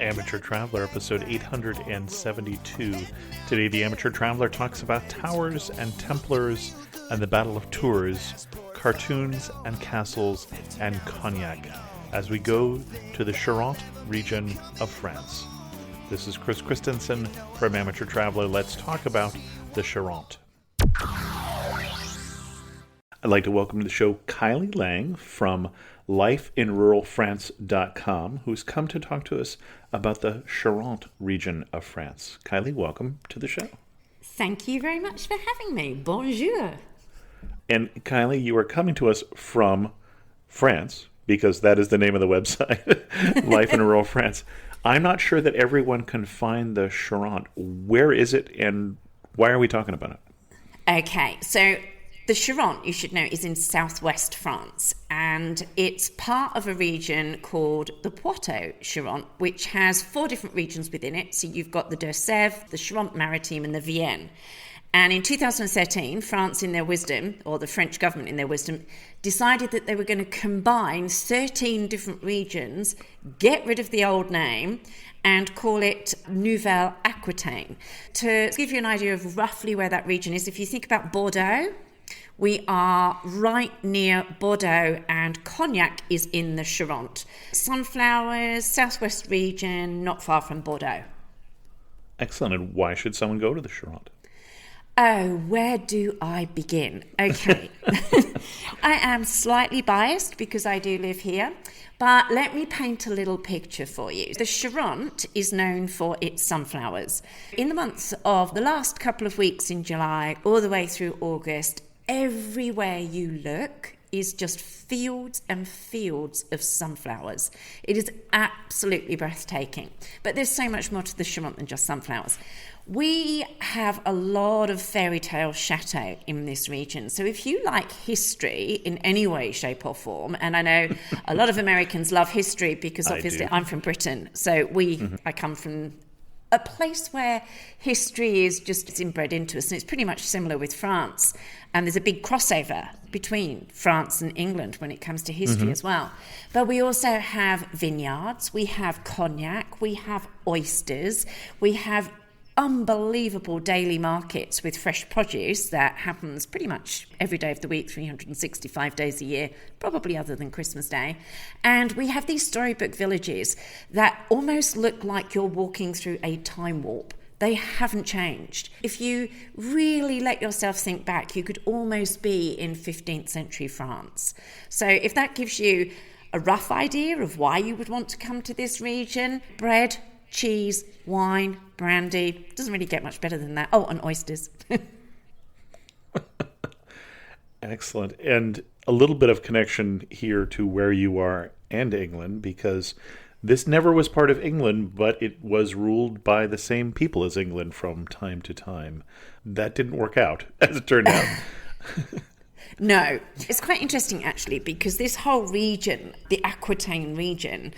Amateur Traveler, episode 872. Today, the Amateur Traveler talks about towers and Templars and the Battle of Tours, cartoons and castles, and cognac, as we go to the Charente region of France. This is Chris Christensen from Amateur Traveler. Let's talk about the Charente. I'd like to welcome to the show Kylie Lang from lifeinruralfrance.com, who's come to talk to us about the Charente region of France. Kylie, welcome to the show. Thank you very much for having me. Bonjour. And Kylie, you are coming to us from France, because that is the name of the website, Life in Rural France. I'm not sure that everyone can find the Charente. Where is it, and why are we talking about it? Okay, so the Charente, you should know, is in southwest France, and it's part of a region called the Poitou-Charentes, which has 4 different regions within it. So you've got the Deux-Sèvres, the Charente-Maritime, and the Vienne. And in 2013, France, in their wisdom, or the French government in their wisdom, decided that they were going to combine 13 different regions, get rid of the old name, and call it Nouvelle Aquitaine. To give you an idea of roughly where that region is, if you think about Bordeaux, we are right near Bordeaux, and cognac is in the Charente. Sunflowers, southwest region, not far from Bordeaux. Excellent. And why should someone go to the Charente? Oh, where do I begin? Okay. I am slightly biased because I do live here, but let me paint a little picture for you. The Charente is known for its sunflowers. In the months of the last couple of weeks in July, all the way through August, everywhere you look is just fields and fields of sunflowers. It is absolutely breathtaking. But there's so much more to the Charente than just sunflowers. We have a lot of fairy tale chateaux in this region. So if you like history in any way, shape or form, and I know a lot of Americans love history because obviously I'm from Britain. So I come from a place where history is just it's inbred into us, and it's pretty much similar with France. And there's a big crossover between France and England when it comes to history as well. But we also have vineyards, we have cognac, we have oysters, we have unbelievable daily markets with fresh produce that happens pretty much every day of the week, 365 days a year, probably other than Christmas Day. And we have these storybook villages that almost look like you're walking through a time warp. They haven't changed. If you really let yourself think back, you could almost be in 15th century France. So if that gives you a rough idea of why you would want to come to this region, bread, cheese, wine, brandy, doesn't really get much better than that. Oh, and oysters. Excellent. And a little bit of connection here to where you are and England, because this never was part of England, but it was ruled by the same people as England from time to time. That didn't work out, as it turned out. No. It's quite interesting, actually, because this whole region, the Aquitaine region,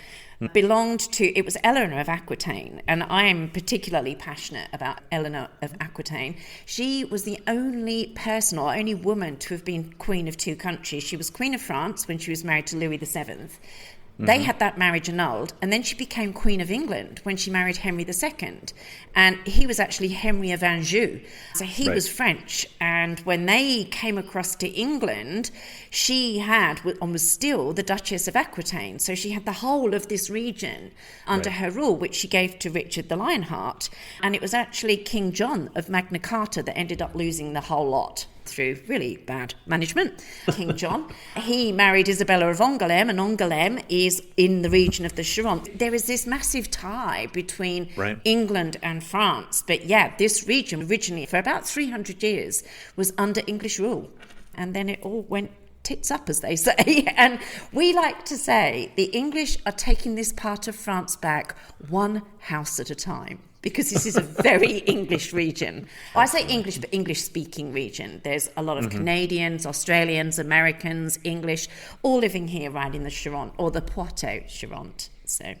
belonged to, it was Eleanor of Aquitaine, and I am particularly passionate about Eleanor of Aquitaine. She was the only person or only woman to have been queen of 2 countries. She was queen of France when she was married to Louis VII. They had that marriage annulled, and then she became Queen of England when she married Henry II. And he was actually Henry of Anjou. So he was French. And when they came across to England, she had, and was still, the Duchess of Aquitaine. So she had the whole of this region under her rule, which she gave to Richard the Lionheart. And it was actually King John of Magna Carta that ended up losing the whole lot through really bad management. King John, he married Isabella of Angoulême, and Angoulême is in the region of the Charente. There is this massive tie between England and France. But yeah, this region originally, for about 300 years, was under English rule. And then it all went tits up, as they say. And we like to say the English are taking this part of France back one house at a time, because this is a very English region. I say English, but English-speaking region. There's a lot of Canadians, Australians, Americans, English, all living here right in the Charente, or the Poitou-Charentes. So,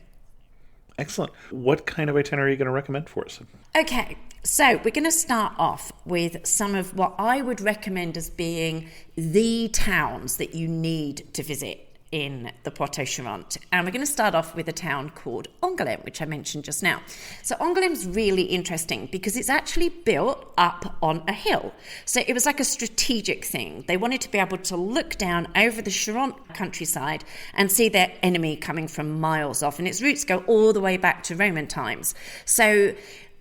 excellent. What kind of itinerary are you going to recommend for us? Okay, so we're going to start off with some of what I would recommend as being the towns that you need to visit in the Poitou-Charentes. And we're going to start off with a town called Angoulême, which I mentioned just now. So Angoulême's really interesting because it's actually built up on a hill. So it was like a strategic thing. They wanted to be able to look down over the Charente countryside and see their enemy coming from miles off. And its roots go all the way back to Roman times. So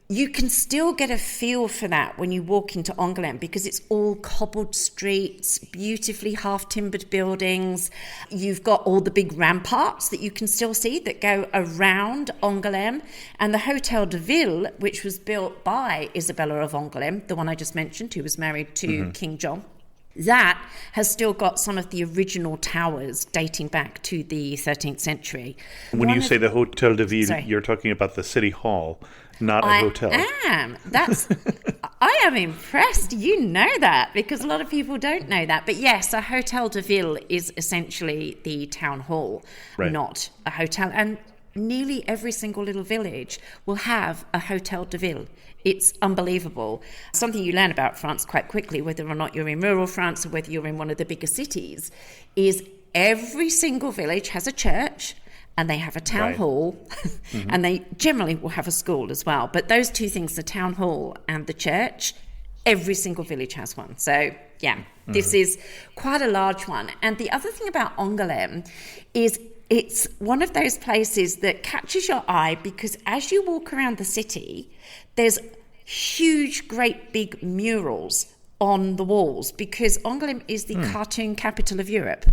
you can still get a feel for that when you walk into Angoulême because it's all cobbled streets, beautifully half-timbered buildings. You've got all the big ramparts that you can still see that go around Angoulême. And the Hôtel de Ville, which was built by Isabella of Angoulême, the one I just mentioned, who was married to King John, that has still got some of the original towers dating back to the 13th century. When you say the Hôtel de Ville, you're talking about the city hall, not a hotel. I am impressed. You know that because a lot of people don't know that. But yes, a Hôtel de Ville is essentially the town hall, not a hotel. And nearly every single little village will have a Hôtel de Ville. It's unbelievable. Something you learn about France quite quickly, whether or not you're in rural France or whether you're in one of the bigger cities, is every single village has a church and they have a town hall and they generally will have a school as well. But those two things, the town hall and the church, every single village has one. So yeah, this is quite a large one. And the other thing about Angoulême is it's one of those places that catches your eye because as you walk around the city, there's huge, great big murals on the walls because Angoulême is the cartoon capital of Europe.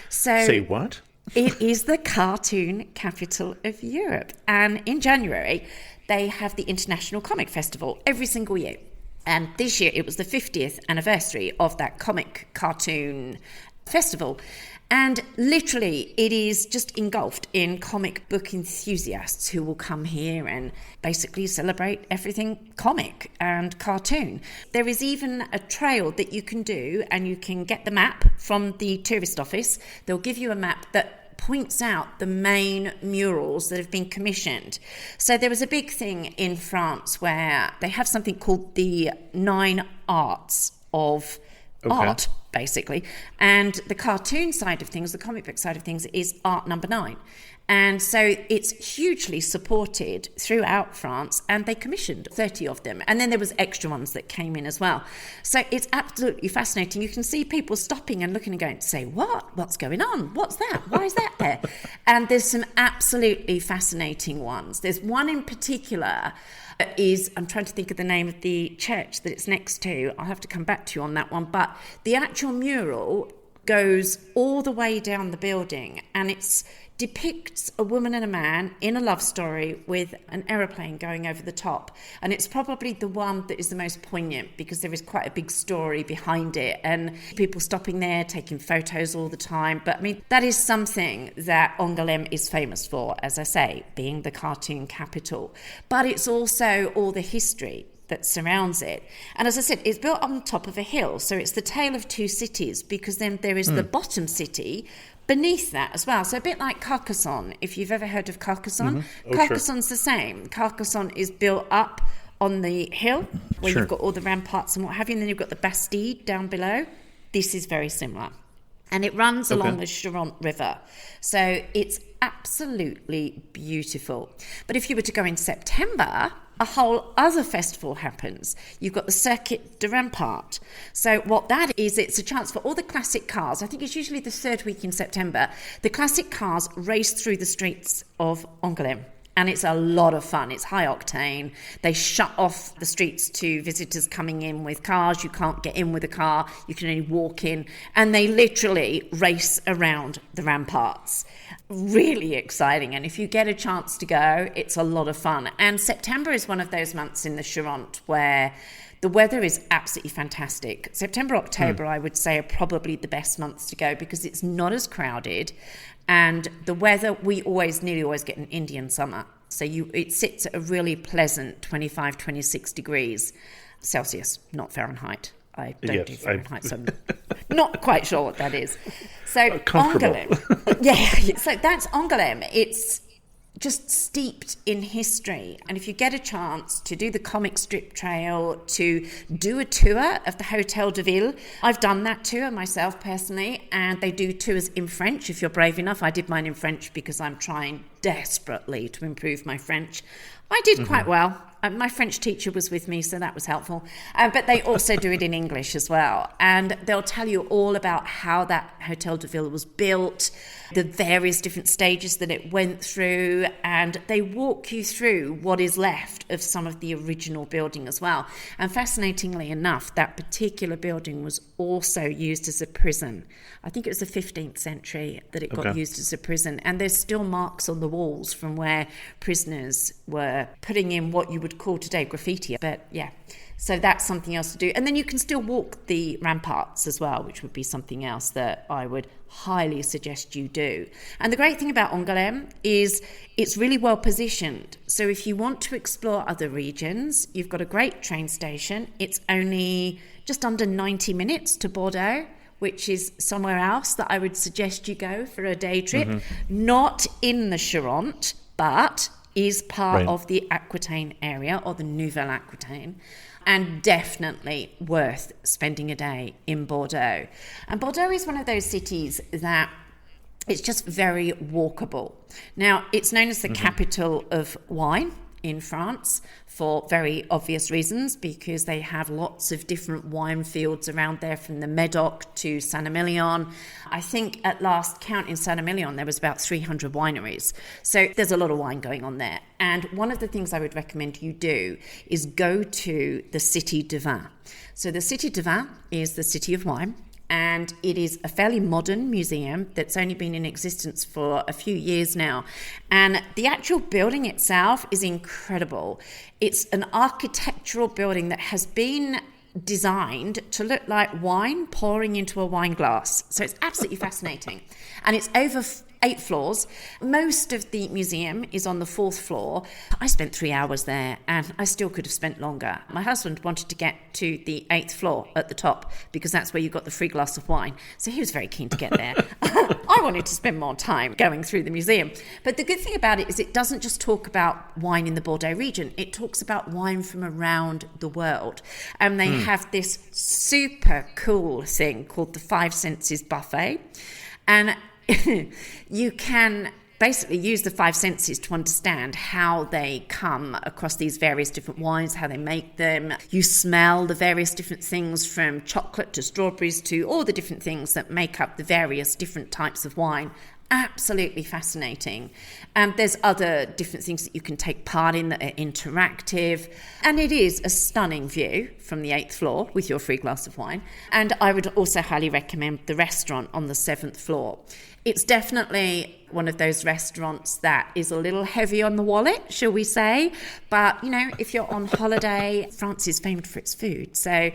So say what? It is the cartoon capital of Europe. And in January, they have the International Comic Festival every single year. And this year, it was the 50th anniversary of that comic cartoon festival. And literally, it is just engulfed in comic book enthusiasts who will come here and basically celebrate everything comic and cartoon. There is even a trail that you can do, and you can get the map from the tourist office. They'll give you a map that points out the main murals that have been commissioned. So there was a big thing in France where they have something called the 9 arts of art, basically. And the cartoon side of things, the comic book side of things, is art number 9. And so it's hugely supported throughout France, and they commissioned 30 of them. And then there was extra ones that came in as well. So it's absolutely fascinating. You can see people stopping and looking and going, say, what? What's going on? What's that? Why is that there? And there's some absolutely fascinating ones. There's one in particular I'm trying to think of the name of the church that it's next to. I'll have to come back to you on that one. But the actual mural goes all the way down the building, and it depicts a woman and a man in a love story with an aeroplane going over the top. And it's probably the one that is the most poignant because there is quite a big story behind it and people stopping there, taking photos all the time. But I mean, that is something that Angoulême is famous for, as I say, being the cartoon capital. But it's also all the history that surrounds it. And as I said, it's built on top of a hill. So it's the tale of two cities because then there is the bottom city beneath that as well. So a bit like Carcassonne, if you've ever heard of Carcassonne. Carcassonne's the same. Carcassonne is built up on the hill where you've got all the ramparts and what have you, and then you've got the Bastide down below. This is very similar. And it runs along the Charente River. So it's absolutely beautiful. But if you were to go in September, a whole other festival happens. You've got the Circuit de Rampart. So what that is, it's a chance for all the classic cars. I think it's usually the third week in September. The classic cars race through the streets of Angoulême. And it's a lot of fun. It's high octane. They shut off the streets to visitors coming in with cars. You can't get in with a car. You can only walk in. And they literally race around the ramparts. Really exciting. And if you get a chance to go, it's a lot of fun. And September is one of those months in the Charente where the weather is absolutely fantastic. September, October, I would say, are probably the best months to go because it's not as crowded. And the weather, we nearly always get an Indian summer. So it sits at a really pleasant 25, 26 degrees Celsius, not Fahrenheit. I don't do Fahrenheit, so I'm not quite sure what that is. So Angoulême. So that's Angoulême. It's just steeped in history. And if you get a chance to do the comic strip trail, to do a tour of the Hôtel de Ville, I've done that tour myself personally, and they do tours in French if you're brave enough. I did mine in French because I'm trying desperately to improve my French. I did quite well. My French teacher was with me, so that was helpful. But they also do it in English as well. And they'll tell you all about how that Hôtel de Ville was built, the various different stages that it went through, and they walk you through what is left of some of the original building as well. And fascinatingly enough, that particular building was also used as a prison. I think it was the 15th century that it got used as a prison. And there's still marks on the walls from where prisoners were putting in what you would call today graffiti. But yeah, so that's something else to do. And then you can still walk the ramparts as well, which would be something else that I would highly suggest you do. And the great thing about Angoulême is it's really well positioned. So if you want to explore other regions, you've got a great train station. It's only just under 90 minutes to Bordeaux, which is somewhere else that I would suggest you go for a day trip. Not in the Charente, but is part of the Aquitaine area, or the Nouvelle Aquitaine, and definitely worth spending a day in Bordeaux. And Bordeaux is one of those cities that it's just very walkable. Now, it's known as the capital of wine in France for very obvious reasons, because they have lots of different wine fields around there, from the Médoc to Saint-Emilion. I think at last count in Saint-Emilion there was about 300 wineries. So there's a lot of wine going on there. And one of the things I would recommend you do is go to the Cité de Vin. So the Cité de Vin is the city of wine. And it is a fairly modern museum that's only been in existence for a few years now. And the actual building itself is incredible. It's an architectural building that has been designed to look like wine pouring into a wine glass. So it's absolutely fascinating. And it's over 8 floors. Most of the museum is on the 4th floor. I spent 3 hours there, and I still could have spent longer. My husband wanted to get to the 8th floor at the top, because that's where you got the free glass of wine. So he was very keen to get there. I wanted to spend more time going through the museum. But the good thing about it is it doesn't just talk about wine in the Bordeaux region. It talks about wine from around the world. And they have this super cool thing called the 5 Senses Buffet. And you can basically use the 5 senses to understand how they come across these various different wines, how they make them. You smell the various different things, from chocolate to strawberries to all the different things that make up the various different types of wine. Absolutely fascinating. And there's other different things that you can take part in that are interactive. And it is a stunning view from the 8th floor with your free glass of wine. And I would also highly recommend the restaurant on the 7th floor. It's definitely one of those restaurants that is a little heavy on the wallet, shall we say. But, you know, if you're on holiday, France is famed for its food. So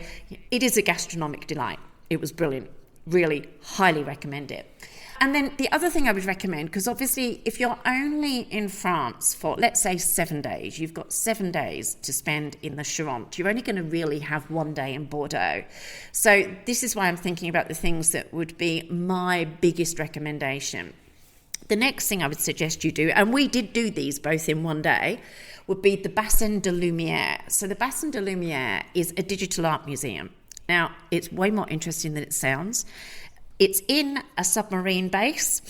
it is a gastronomic delight. It was brilliant. Really highly recommend it. And then the other thing I would recommend, because obviously if you're only in France for, let's say, 7 days, you've got 7 days to spend in the Charente. You're only going to really have 1 day in Bordeaux. So this is why I'm thinking about the things that would be my biggest recommendation. The next thing I would suggest you do, and we did do these both in 1 day, would be the Bassin de Lumière. So the Bassin de Lumière is a digital art museum. Now, it's way more interesting than it sounds. It's in a submarine base.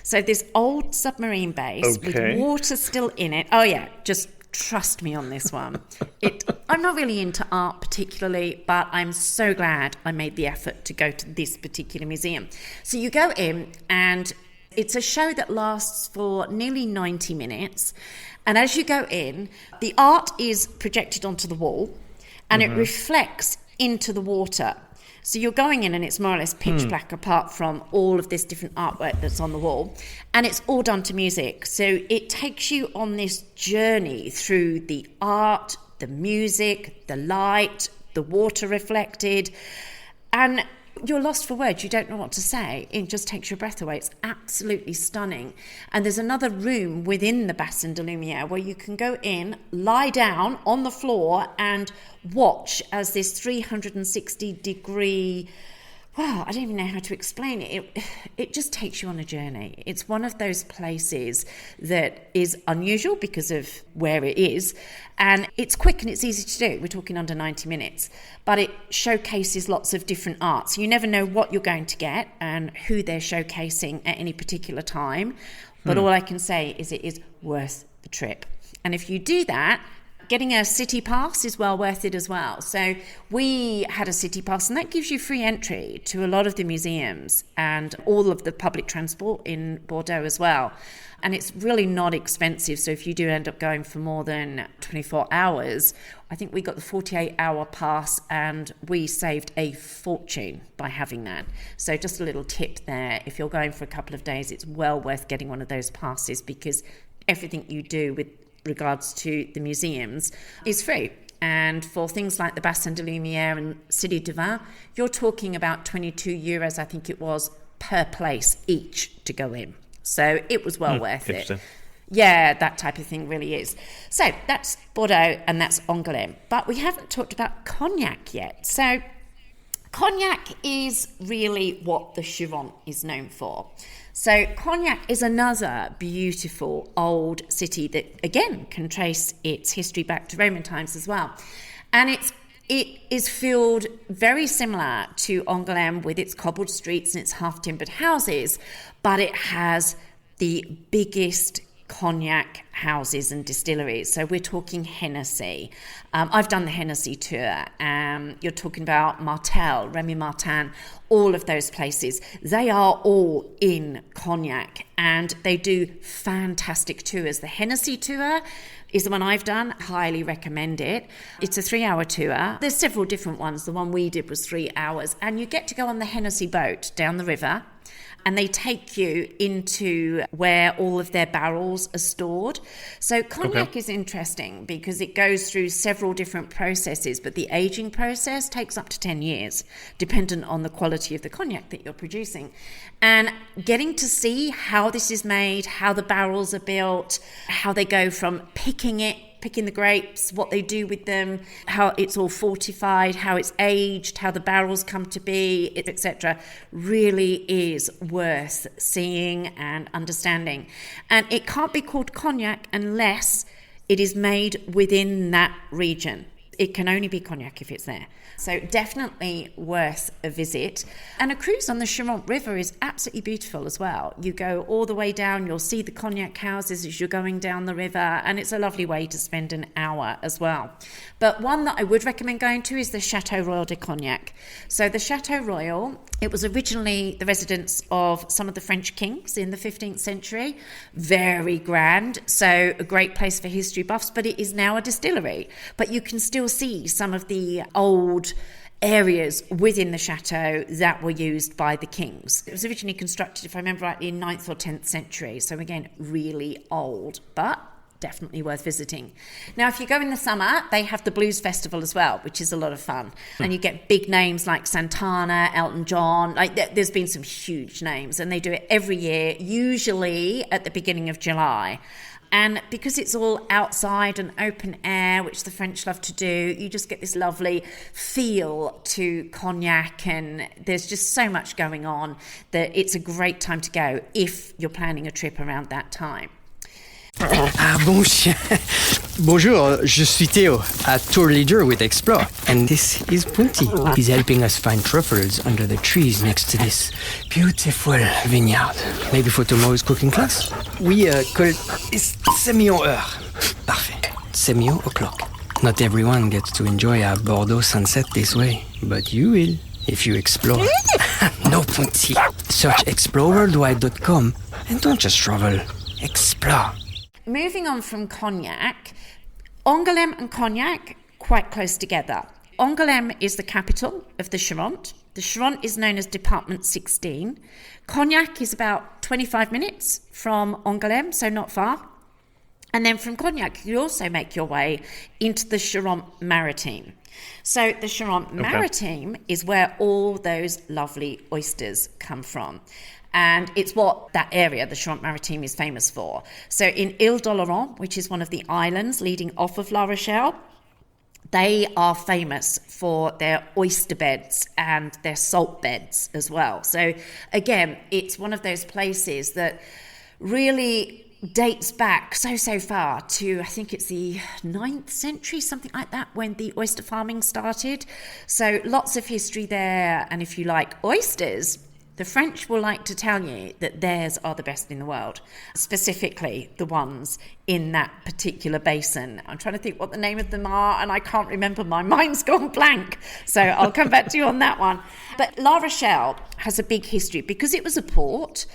So this old submarine base with water still in it. Oh yeah, just trust me on this one. I'm not really into art particularly, but I'm so glad I made the effort to go to this particular museum. So you go in, and it's a show that lasts for nearly 90 minutes. And as you go in, the art is projected onto the wall, and it reflects into the water. So you're going in and it's more or less pitch black apart from all of this different artwork that's on the wall. And it's all done to music. So it takes you on this journey through the art, the music, the light, the water reflected. And you're lost for words. You don't know what to say. It just takes your breath away. It's absolutely stunning. And there's another room within the Bassin de Lumière where you can go in, lie down on the floor and watch as this 360-degree, Well, I don't even know how to explain it. It just takes you on a journey. It's one of those places that is unusual because of where it is, and it's quick and it's easy to do. We're talking under 90 minutes, but it showcases lots of different arts. You never know what you're going to get and who they're showcasing at any particular time, but all I can say is it is worth the trip. And if you do that, getting a city pass is well worth it as well. So we had a city pass, and that gives you free entry to a lot of the museums and all of the public transport in Bordeaux as well. And it's really not expensive. So if you do end up going for more than 24 hours, I think we got the 48-hour pass and we saved a fortune by having that. So just a little tip there. If you're going for a couple of days, it's well worth getting one of those passes, because everything you do with regards to the museums is free. And for things like the Bassin de Lumière and Cité du Vin, you're talking about 22 euros, I think it was, per place each to go in. So it was well worth it. Yeah, that type of thing really is. So that's Bordeaux and that's Angoulême. But we haven't talked about cognac yet. So cognac is really what the Charente is known for. So Cognac is another beautiful old city that, again, can trace its history back to Roman times as well. And it is filled very similar to Angoulême, with its cobbled streets and its half-timbered houses, but it has the biggest cognac houses and distilleries. So we're talking Hennessy. I've done the Hennessy tour. You're talking about Martel, Remy Martin, all of those places. They are all in cognac, and they do fantastic tours. The Hennessy tour is the one I've done. Highly recommend it. It's a 3-hour tour. There's several different ones. The one we did was 3 hours, and you get to go on the Hennessy boat down the river, and they take you into where all of their barrels are stored. So cognac is interesting because it goes through several different processes, but the aging process takes up to 10 years, dependent on the quality of the cognac that you're producing. And getting to see how this is made, how the barrels are built, how they go from picking the grapes, what they do with them, how it's all fortified, how it's aged, how the barrels come to be, etc., really is worth seeing and understanding. And it can't be called cognac unless it is made within that region. It can only be cognac if it's there. So definitely worth a visit. And a cruise on the Charente River is absolutely beautiful as well. You go all the way down, you'll see the cognac houses as you're going down the river, and it's a lovely way to spend an hour as well. But one that I would recommend going to is the Chateau Royal de Cognac. So the Chateau Royal, it was originally the residence of some of the French kings in the 15th century. Very grand, so a great place for history buffs, but it is now a distillery. But you can still see some of the old areas within the chateau that were used by the kings. It was originally constructed, if I remember rightly, in 9th or 10th century. So again, really old, but definitely worth visiting. Now, if you go in the summer, they have the Blues Festival as well, which is a lot of fun. And you get big names like Santana, Elton John. There's been some huge names, and they do it every year, usually at the beginning of July. And because it's all outside and open air, which the French love to do, you just get this lovely feel to cognac, and there's just so much going on that it's a great time to go if you're planning a trip around that time. Ah bon chien. Bonjour, je suis Theo, a tour leader with Explore, and this is Punti. He's helping us find truffles under the trees next to this beautiful vineyard. Maybe for tomorrow's cooking class? We call it Semillon heure. Parfait. Semillon o'clock. Not everyone gets to enjoy a Bordeaux sunset this way, but you will if you explore. No, Punti. Search exploreworldwide.com and don't just travel. Explore. Moving on from cognac, Angoulême and Cognac, quite close together. Angoulême is the capital of the Charente. The Charente is known as Department 16. Cognac is about 25 minutes from Angoulême, so not far. And then from Cognac, you also make your way into the Charente Maritime. So the Charente Maritime is where all those lovely oysters come from. And it's what that area, the Charente Maritime, is famous for. So in Ile d'Oléron, which is one of the islands leading off of La Rochelle, They are famous for their oyster beds and their salt beds as well. So again, it's one of those places that really dates back so far to, I think it's the 9th century, something like that, when the oyster farming started. So lots of history there. And if you like oysters, the French will like to tell you that theirs are the best in the world, specifically the ones in that particular basin. I'm trying to think what the name of them are, and I can't remember. My mind's gone blank. So I'll come back to you on that one. But La Rochelle has a big history because it was a port.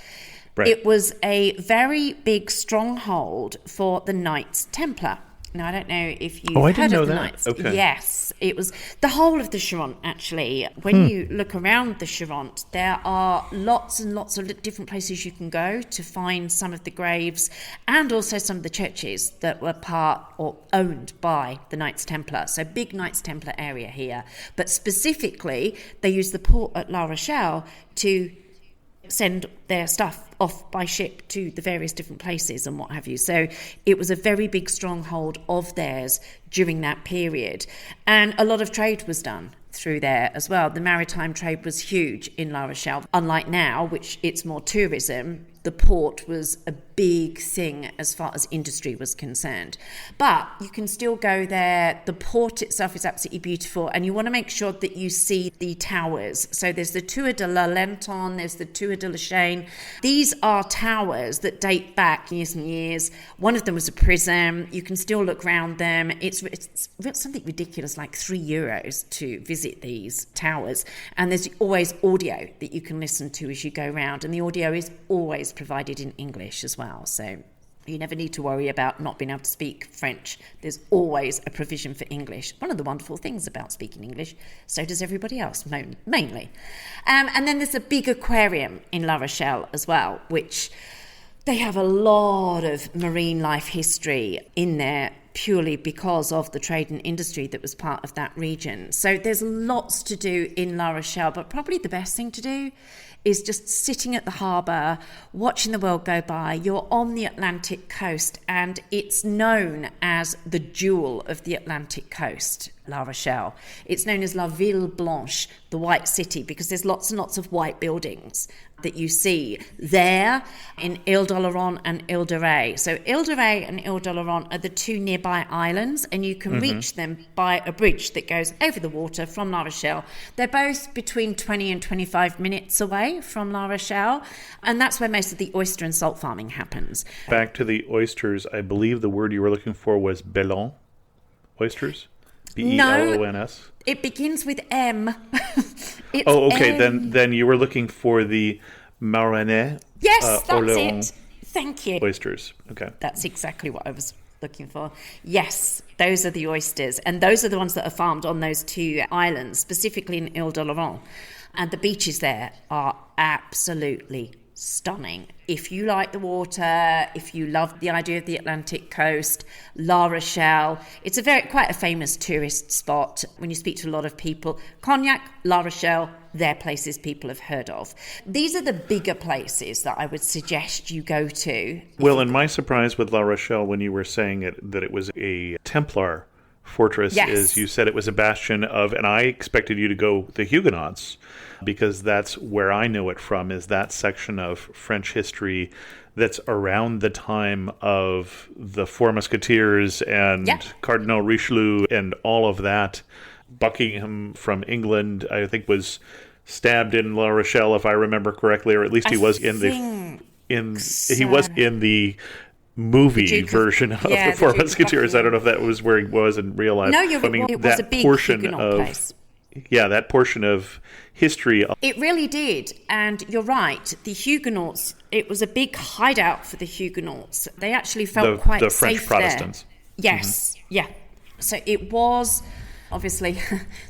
Right. It was a very big stronghold for the Knights Templar. Now, I don't know if you've heard of the Knights. Okay. Yes, it was the whole of the Charente, actually. When you look around the Charente, there are lots and lots of different places you can go to find some of the graves and also some of the churches that were part or owned by the Knights Templar. So big Knights Templar area here. But specifically, they used the port at La Rochelle to send their stuff off by ship to the various different places and what have you. So it was a very big stronghold of theirs during that period. And a lot of trade was done through there as well. The maritime trade was huge in La Rochelle. Unlike now, which it's more tourism, the port was a big thing as far as industry was concerned. But you can still go there. The port itself is absolutely beautiful, and you want to make sure that you see the towers. So there's the Tour de la Lenton, there's the Tour de la Chaine. These are towers that date back years and years. One of them was a prison. You can still look around them. It's something ridiculous, like €3 to visit these towers. And there's always audio that you can listen to as you go around, and the audio is always provided in English as well. So you never need to worry about not being able to speak French. There's always a provision for English. One of the wonderful things about speaking English, so does everybody else, mainly. And then there's a big aquarium in La Rochelle as well, which they have a lot of marine life history in there purely because of the trade and industry that was part of that region. So there's lots to do in La Rochelle, but probably the best thing to do is just sitting at the harbour, watching the world go by. You're on the Atlantic coast, and it's known as the jewel of the Atlantic coast, La Rochelle. It's known as La Ville Blanche, the White City, because there's lots and lots of white buildings that you see there in Ile-de-Laurent and Ile-de-Ré. So Ile-de-Ré and Ile-de-Laurent are the two nearby islands, and you can reach them by a bridge that goes over the water from La Rochelle. They're both between 20 and 25 minutes away from La Rochelle, and that's where most of the oyster and salt farming happens. Back to the oysters, I believe the word you were looking for was Bellon oysters? Belons? No, it begins with M. It's okay. M. Then you were looking for the Maranais. Yes, that's it. Thank you. Oysters. Okay. That's exactly what I was looking for. Yes, those are the oysters. And those are the ones that are farmed on those two islands, specifically in Ile-de-Laurent. And the beaches there are absolutely stunning. If you like the water, if you love the idea of the Atlantic coast, La Rochelle, it's quite a famous tourist spot. When you speak to a lot of people, Cognac, La Rochelle, they're places people have heard of. These are the bigger places that I would suggest you go to. Well, and my surprise with La Rochelle when you were saying that it was a Templar fortress is you said it was a bastion of, and I expected you to go the Huguenots, because that's where I know it from, is that section of French history that's around the time of the Four Musketeers and Cardinal Richelieu and all of that. Buckingham from England, I think, was stabbed in La Rochelle, if I remember correctly, or at least he was in the movie version of the Four Musketeers. I don't know if that was where he was in real life. No, it was a big Huguenot place. Yeah, that portion of history. It really did. And you're right. The Huguenots, it was a big hideout for the Huguenots. They actually felt quite safe there. The French Protestants. Yes, yeah. So it was, obviously,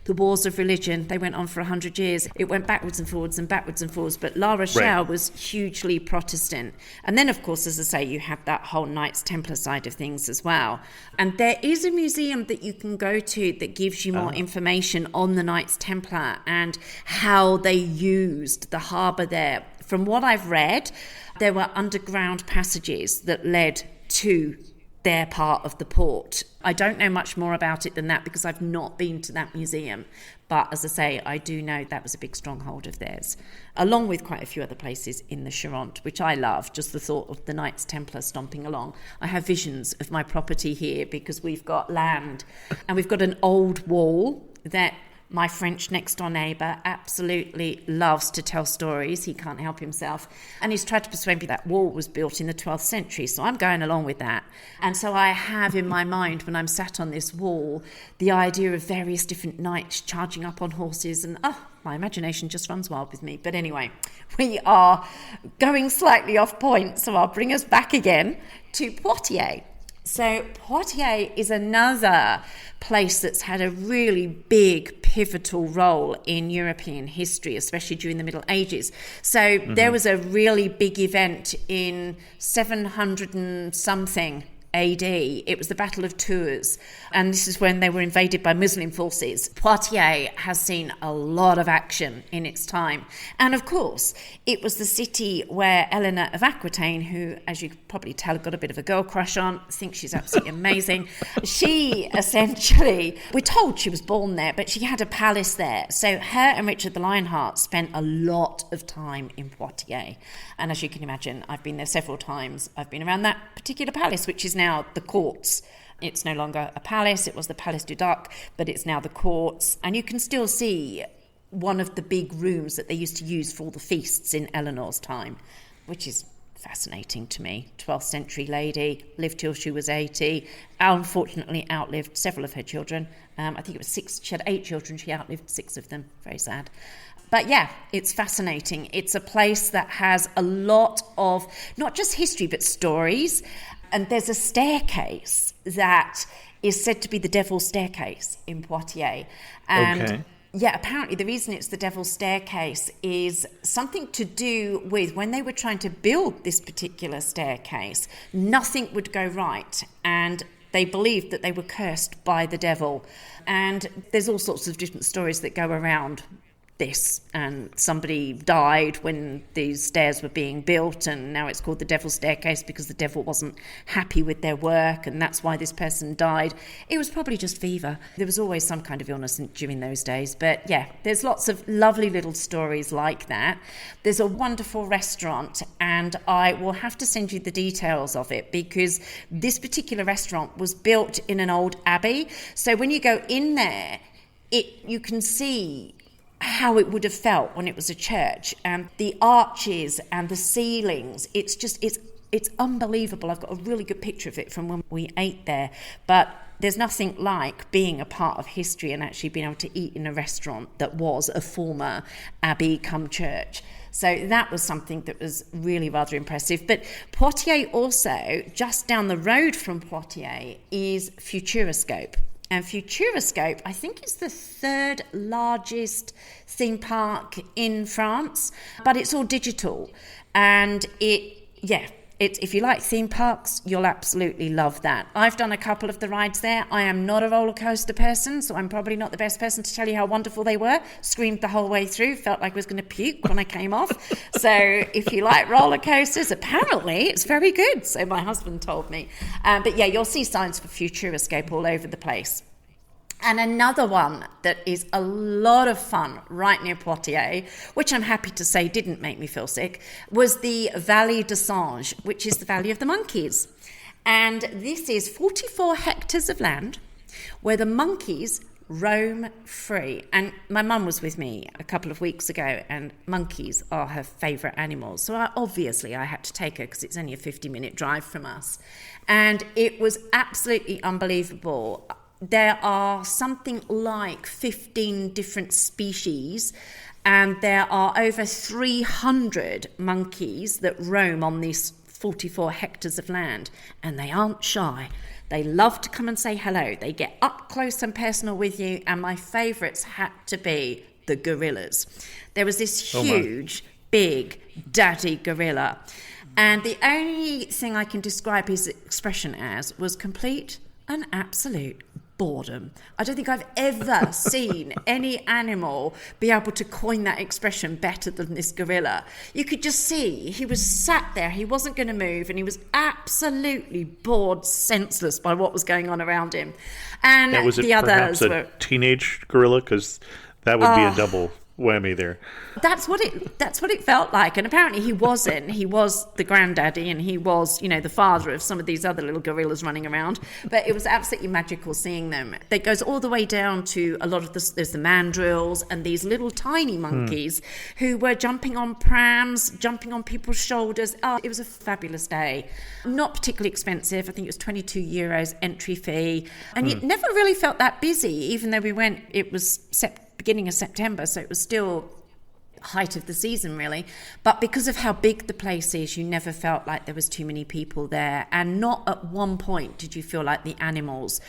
the wars of religion. They went on for 100 years. It went backwards and forwards and backwards and forwards. But La Rochelle was hugely Protestant. And then, of course, as I say, you have that whole Knights Templar side of things as well. And there is a museum that you can go to that gives you more information on the Knights Templar and how they used the harbour there. From what I've read, there were underground passages that led to their part of the port. I don't know much more about it than that because I've not been to that museum. But as I say, I do know that was a big stronghold of theirs, along with quite a few other places in the Charente, which I love, just the thought of the Knights Templar stomping along. I have visions of my property here because we've got land and we've got an old wall that my French next door neighbour absolutely loves to tell stories. He can't help himself. And he's tried to persuade me that wall was built in the 12th century. So I'm going along with that. And so I have in my mind, when I'm sat on this wall, the idea of various different knights charging up on horses. And my imagination just runs wild with me. But anyway, we are going slightly off point. So I'll bring us back again to Poitiers. So Poitiers is another place that's had a really big pivotal role in European history, especially during the Middle Ages. So there was a really big event in 700 and something AD. It was the Battle of Tours, and this is when they were invaded by Muslim forces. Poitiers has seen a lot of action in its time. And of course, it was the city where Eleanor of Aquitaine, who, as you could probably tell, got a bit of a girl crush on, I think she's absolutely amazing. She essentially, we're told she was born there, but she had a palace there. So her and Richard the Lionheart spent a lot of time in Poitiers. And as you can imagine, I've been there several times. I've been around that particular palace, which is now the courts. It's no longer a palace. It was the Palais du Duc, but it's now the courts. And you can still see one of the big rooms that they used to use for all the feasts in Eleanor's time, which is fascinating to me. 12th century lady, lived till she was 80, unfortunately outlived several of her children. I think it was 6. She had 8 children. She outlived 6 of them. Very sad. But yeah, it's fascinating. It's a place that has a lot of not just history, but stories. And there's a staircase that is said to be the Devil's Staircase in Poitiers. And yeah, apparently the reason it's the Devil's Staircase is something to do with when they were trying to build this particular staircase, nothing would go right. And they believed that they were cursed by the devil. And there's all sorts of different stories that go around this, and somebody died when these stairs were being built, and now it's called the Devil's Staircase because the devil wasn't happy with their work, and that's why this person died. It was probably just fever. There was always some kind of illness during those days. But yeah, there's lots of lovely little stories like that. There's a wonderful restaurant, and I will have to send you the details of it because this particular restaurant was built in an old abbey. So when you go in there, you can see how it would have felt when it was a church, and the arches and the ceilings, it's unbelievable. I've got a really good picture of it from when we ate there, but there's nothing like being a part of history and actually being able to eat in a restaurant that was a former abbey cum church. So that was something that was really rather impressive. But Poitiers also, just down the road from Poitiers, is Futuroscope. And Futuroscope, I think, is the 3rd largest theme park in France, but it's all digital. And if you like theme parks, you'll absolutely love that. I've done a couple of the rides there. I am not a roller coaster person, so I'm probably not the best person to tell you how wonderful they were. Screamed the whole way through, felt like I was going to puke when I came off. So if you like roller coasters, apparently it's very good, so my husband told me. But yeah, you'll see signs for Futuroscope all over the place. And another one that is a lot of fun right near Poitiers, which I'm happy to say didn't make me feel sick, was the Vallée des Singes, which is the Valley of the Monkeys. And this is 44 hectares of land where the monkeys roam free. And my mum was with me a couple of weeks ago, and monkeys are her favourite animals. So I had to take her because it's only a 50-minute drive from us. And it was absolutely unbelievable. There are something like 15 different species, and there are over 300 monkeys that roam on these 44 hectares of land, and they aren't shy. They love to come and say hello. They get up close and personal with you, and my favourites had to be the gorillas. There was this huge, big, daddy gorilla, and the only thing I can describe his expression as was complete and absolute boredom. I don't think I've ever seen any animal be able to coin that expression better than this gorilla. You could just see he was sat there, he wasn't going to move, and he was absolutely bored, senseless by what was going on around him. And now, was it the others perhaps were a teenage gorilla? Because that would be a double whammy there. That's what it felt like. And apparently he wasn't. He was the granddaddy, and he was, the father of some of these other little gorillas running around. But it was absolutely magical seeing them. It goes all the way down to a lot of there's the mandrills and these little tiny monkeys who were jumping on prams, jumping on people's shoulders. Oh, it was a fabulous day. Not particularly expensive. I think it was €22 entry fee. And it never really felt that busy, even though we went, it was beginning of September, so it was still height of the season really, but because of how big the place is, you never felt like there was too many people there, and not at one point did you feel like the animals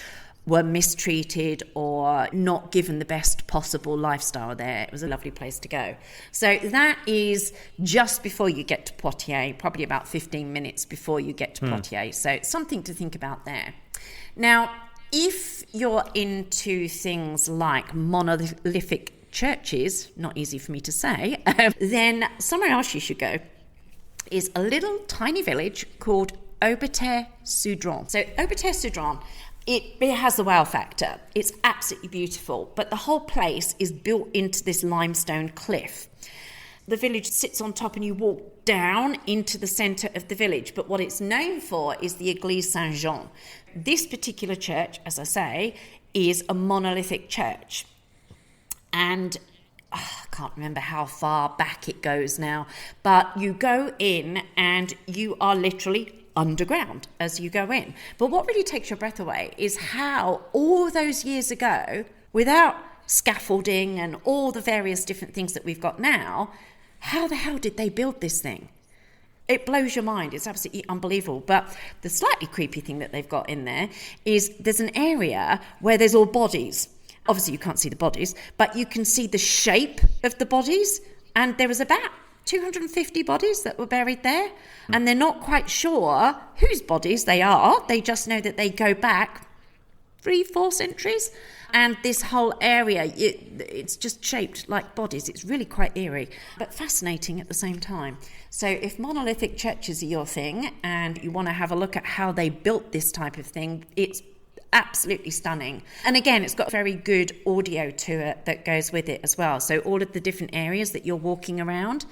were mistreated or not given the best possible lifestyle there. It was a lovely place to go. So that is just before you get to Poitiers, probably about 15 minutes before you get to Poitiers, so it's something to think about there. Now, if you're into things like monolithic churches, not easy for me to say, then somewhere else you should go is a little tiny village called Auberterre-Soudron. So Auberterre-Soudron, it has the wow factor. It's absolutely beautiful, but the whole place is built into this limestone cliff. The village sits on top and you walk down into the centre of the village. But what it's known for is the Église Saint-Jean. This particular church, as I say, is a monolithic church. And I can't remember how far back it goes now. But you go in and you are literally underground as you go in. But what really takes your breath away is how all those years ago, without scaffolding and all the various different things that we've got now, how the hell did they build this thing? It blows your mind. It's absolutely unbelievable. But the slightly creepy thing that they've got in there is there's an area where there's all bodies. Obviously, you can't see the bodies, but you can see the shape of the bodies. And there was about 250 bodies that were buried there. And they're not quite sure whose bodies they are. They just know that they go back 3-4 centuries. And this whole area, it's just shaped like bodies. It's really quite eerie, but fascinating at the same time. So if monolithic churches are your thing and you want to have a look at how they built this type of thing, it's absolutely stunning. And again, it's got very good audio to it that goes with it as well. So all of the different areas that you're walking around,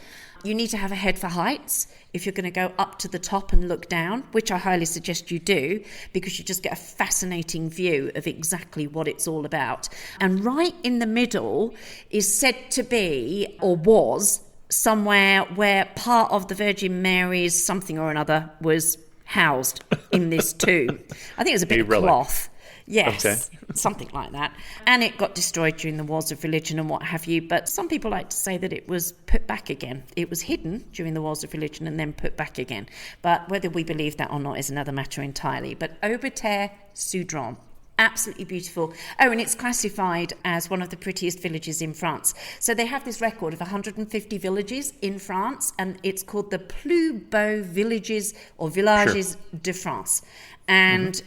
you need to have a head for heights if you're going to go up to the top and look down, which I highly suggest you do, because you just get a fascinating view of exactly what it's all about. And right in the middle is said to be, or was, somewhere where part of the Virgin Mary's something or another was housed in this tomb. I think it was a bit of cloth. Yes, okay. Something like that. And it got destroyed during the wars of religion and what have you. But some people like to say that it was put back again. It was hidden during the wars of religion and then put back again. But whether we believe that or not is another matter entirely. But Auberterre-Soudron, absolutely beautiful. Oh, and it's classified as one of the prettiest villages in France. So they have this record of 150 villages in France, and it's called the Plus Beaux Villages or Villages de France. And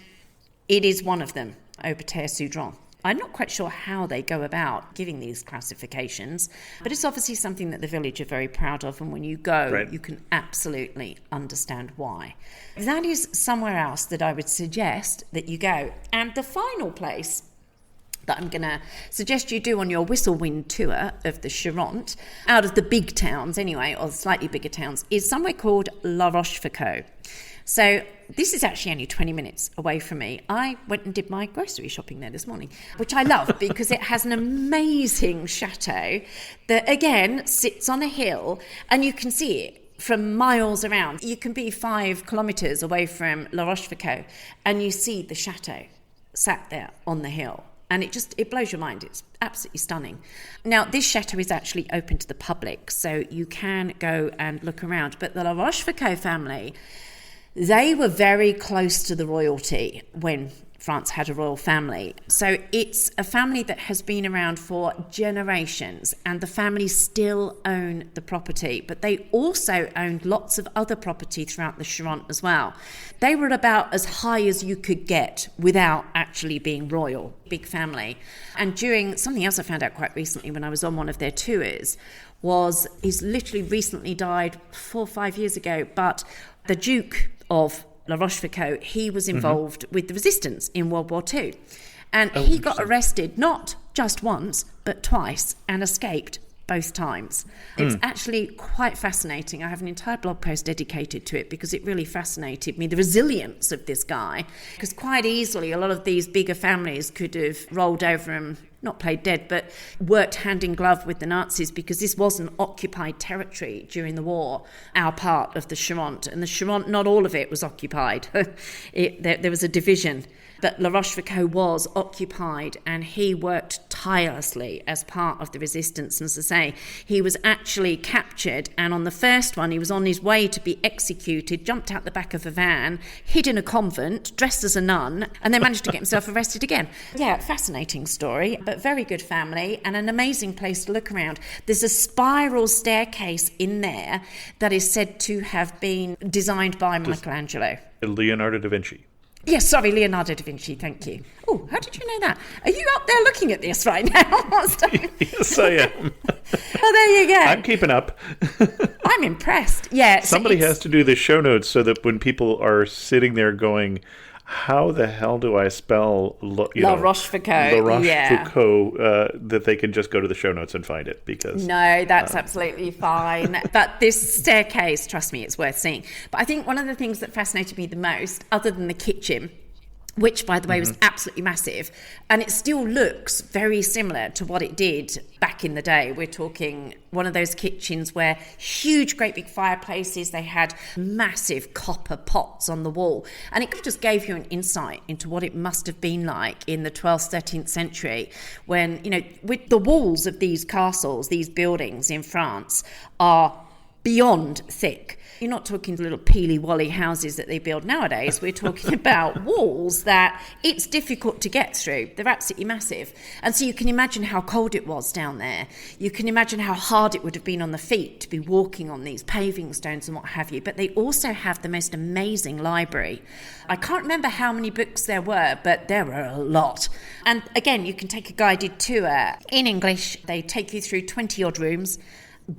it is one of them, Auberterre-Soudron. I'm not quite sure how they go about giving these classifications, but it's obviously something that the village are very proud of, and when you go, you can absolutely understand why. That is somewhere else that I would suggest that you go. And the final place that I'm going to suggest you do on your whistlewind tour of the Charente, out of the big towns anyway, or slightly bigger towns, is somewhere called La Rochefoucauld. So this is actually only 20 minutes away from me. I went and did my grocery shopping there this morning, which I love because it has an amazing chateau that, again, sits on a hill and you can see it from miles around. You can be 5 kilometres away from La Rochefoucauld and you see the chateau sat there on the hill. And it blows your mind. It's absolutely stunning. Now, this chateau is actually open to the public, so you can go and look around. But the La Rochefoucauld family, they were very close to the royalty when France had a royal family. So it's a family that has been around for generations, and the family still own the property, but they also owned lots of other property throughout the Charente as well. They were about as high as you could get without actually actually being royal, big family. And during something else I found out quite recently when I was on one of their tours was he's literally recently died 4 or 5 years ago, but the Duke of La Rochefoucauld, he was involved with the resistance in World War II. And he got arrested not just once, but twice, and escaped both times. It's actually quite fascinating. I have an entire blog post dedicated to it because it really fascinated me, the resilience of this guy. Because quite easily, a lot of these bigger families could have rolled over and not played dead, but worked hand in glove with the Nazis, because this was an occupied territory during the war, our part of the Charente. And the Charente, not all of it was occupied. There was a division. But La Rochefoucauld was occupied, and he worked tirelessly as part of the resistance. And as I say, he was actually captured, and on the first one, he was on his way to be executed, jumped out the back of a van, hid in a convent, dressed as a nun, and then managed to get himself arrested again. Yeah, fascinating story, but very good family, and an amazing place to look around. There's a spiral staircase in there that is said to have been designed by Michelangelo. Leonardo da Vinci. Yes, sorry, Leonardo da Vinci, thank you. Oh, how did you know that? Are you up there looking at this right now? Yes, I am. Oh, there you go. I'm keeping up. I'm impressed. Yeah. Somebody has to do the show notes so that when people are sitting there going, how the hell do I spell La Rochefoucauld? La Rochefoucauld, that they can just go to the show notes and find it, because... No, that's absolutely fine. But this staircase, trust me, it's worth seeing. But I think one of the things that fascinated me the most, other than the kitchen, which, by the way, was absolutely massive, and it still looks very similar to what it did back in the day. We're talking one of those kitchens where huge, great big fireplaces, they had massive copper pots on the wall, and it just gave you an insight into what it must have been like in the 12th, 13th century when, you know, with the walls of these castles, these buildings in France are beyond thick. You're not talking little peely-wally houses that they build nowadays. We're talking about walls that it's difficult to get through. They're absolutely massive. And so you can imagine how cold it was down there. You can imagine how hard it would have been on the feet to be walking on these paving stones and what have you. But they also have the most amazing library. I can't remember how many books there were, but there were a lot. And again, you can take a guided tour. In English, they take you through 20-odd rooms.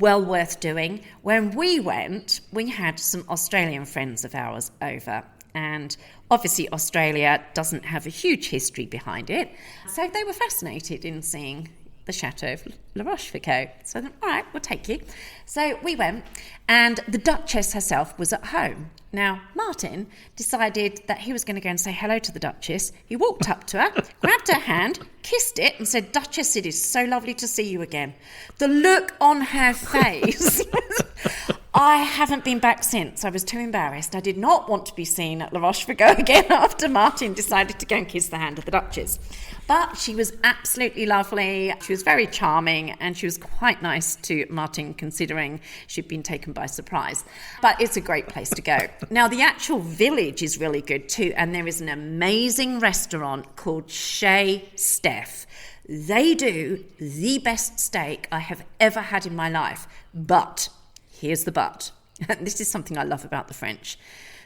Well worth doing. When we went, we had some Australian friends of ours over, and obviously Australia doesn't have a huge history behind it, so they were fascinated in seeing the Chateau of La Rochefoucauld. So I thought, all right, we'll take you. So we went, and the Duchess herself was at home. Now, Martin decided that he was going to go and say hello to the Duchess. He walked up to her, grabbed her hand, kissed it, and said, "Duchess, it is so lovely to see you again." The look on her face... I haven't been back since. I was too embarrassed. I did not want to be seen at La Rochefoucauld again after Martin decided to go and kiss the hand of the Duchess. But she was absolutely lovely. She was very charming, and she was quite nice to Martin, considering she'd been taken by surprise. But it's a great place to go. Now, the actual village is really good too, and there is an amazing restaurant called Chez Steph. They do the best steak I have ever had in my life. But... here's the but. This is something I love about the French.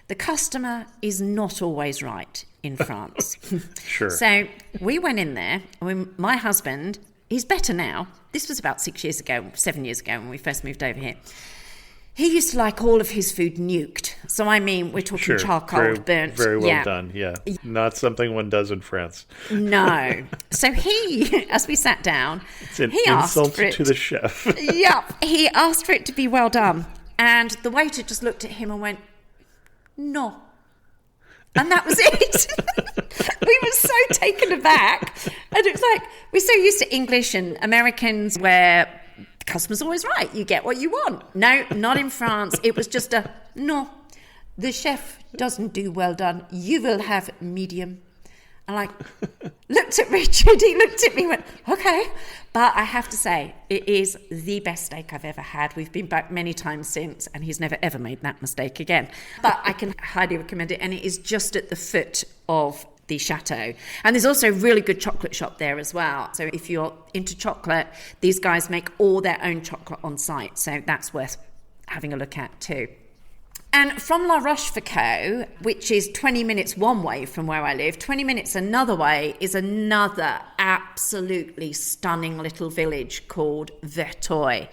The customer is not always right in France. Sure. So we went in there. My husband, he's better now. This was about 7 years ago when we first moved over here. He used to like all of his food nuked. So, I mean, we're talking charcoal, burnt. Very well done, yeah. Not something one does in France. No. So he, as we sat down, it's an insult to the chef. Yeah. He asked for it to be well done. And the waiter just looked at him and went, "No." And that was it. We were so taken aback. And it was like, we're so used to English and Americans where... the customer's always right. You get what you want. No, not in France. It was just a, "No, the chef doesn't do well done. You will have medium." And I looked at Richard. He looked at me and went, "Okay." But I have to say, it is the best steak I've ever had. We've been back many times since, and he's never, ever made that mistake again. But I can highly recommend it. And it is just at the foot of the chateau. And there's also a really good chocolate shop there as well. So if you're into chocolate, these guys make all their own chocolate on site. So that's worth having a look at too. And from La Rochefoucauld, which is 20 minutes one way from where I live, 20 minutes another way is another absolutely stunning little village called Verteuil.